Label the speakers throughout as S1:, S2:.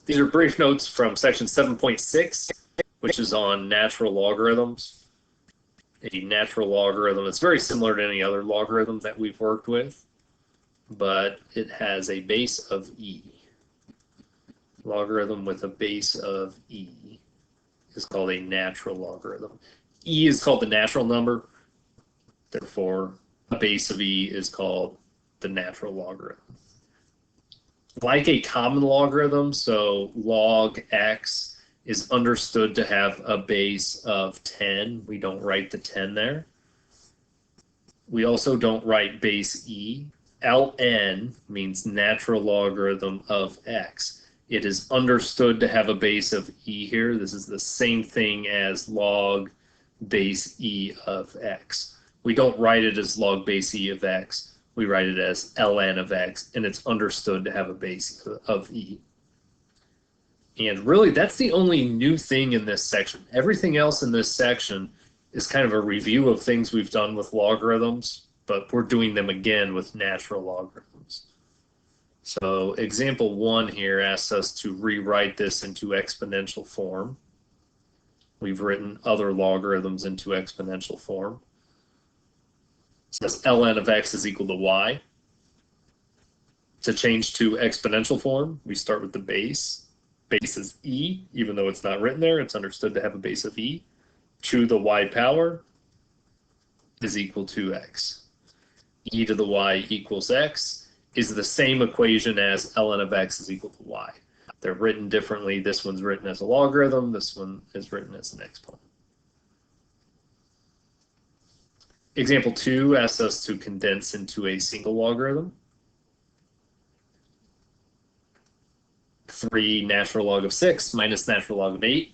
S1: These are brief notes from section 7.6, which is on natural logarithms. A natural logarithm is very similar to any other logarithm that we've worked with, but it has a base of e. Logarithm with a base of e is called a natural logarithm. E is called the natural number, therefore a base of e is called the natural logarithm. Like a common logarithm, so log x is understood to have a base of 10. We don't write the 10 there. We also don't write base e. ln means natural logarithm of x. It is understood to have a base of e here. This is the same thing as log base e of x. We don't write it as log base e of x. We write it as ln of x, and it's understood to have a base of e. And really, that's the only new thing in this section. Everything else in this section is kind of a review of things we've done with logarithms, but we're doing them again with natural logarithms. So example 1 here asks us to rewrite this into exponential form. We've written other logarithms into exponential form. It says ln of x is equal to y. To change to exponential form, we start with the base. Base is e, even though it's not written there, it's understood to have a base of e. To the y power is equal to x. E to the y equals x is the same equation as ln of x is equal to y. They're written differently. This one's written as a logarithm. This one is written as an exponent. Example 2 asks us to condense into a single logarithm. 3 natural log of 6 minus natural log of 8.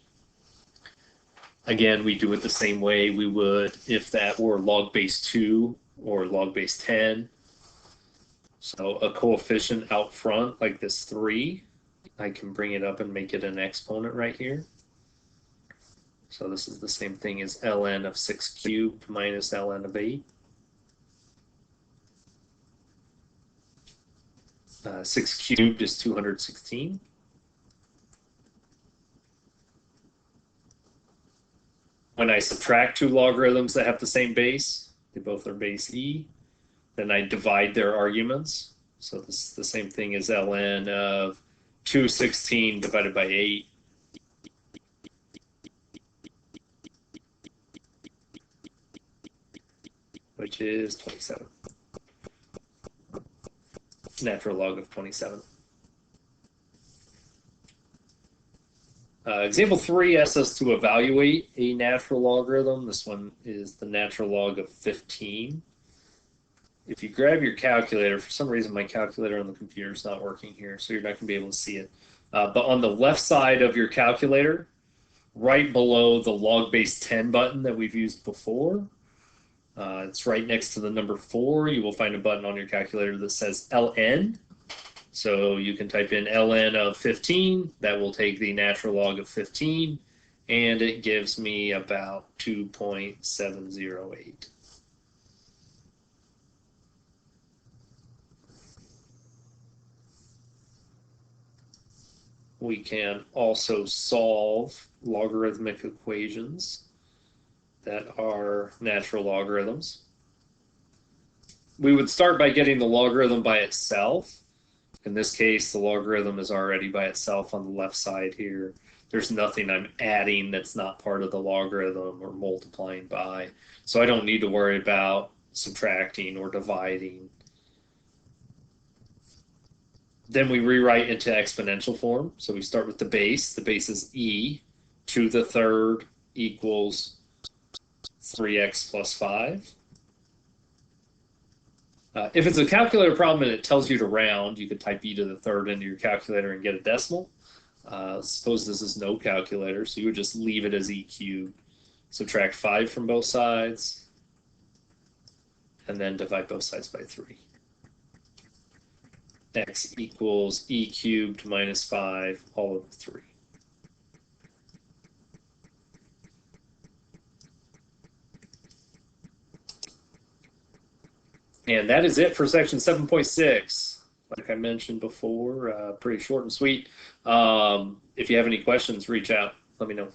S1: Again, we do it the same way we would if that were log base 2 or log base 10. So a coefficient out front like this 3, I can bring it up and make it an exponent right here. So this is the same thing as ln of 6 cubed minus ln of 8. 6 cubed is 216. When I subtract two logarithms that have the same base, they both are base e, then I divide their arguments. So this is the same thing as ln of 216 divided by 8. Which is 27. Natural log of 27. Example 3 asks us to evaluate a natural logarithm. This one is the natural log of 15. If you grab your calculator, for some reason my calculator on the computer is not working here, so you're not going to be able to see it. But on the left side of your calculator, right below the log base 10 button that we've used before, it's right next to the number 4. You will find a button on your calculator that says ln. So you can type in ln of 15. That will take the natural log of 15, and it gives me about 2.708. We can also solve logarithmic equations that are natural logarithms. We would start by getting the logarithm by itself. In this case, the logarithm is already by itself on the left side here. There's nothing I'm adding that's not part of the logarithm or multiplying by. So I don't need to worry about subtracting or dividing. Then we rewrite into exponential form. So we start with the base. The base is e to the third equals 3x plus 5. If it's a calculator problem and it tells you to round, you could type e to the third into your calculator and get a decimal. Suppose this is no calculator, so you would just leave it as e cubed. Subtract 5 from both sides, and then divide both sides by 3. X equals e cubed minus 5 all over 3. And that is it for section 7.6. like I mentioned before, pretty short and sweet. If you have any questions, reach out. Let me know.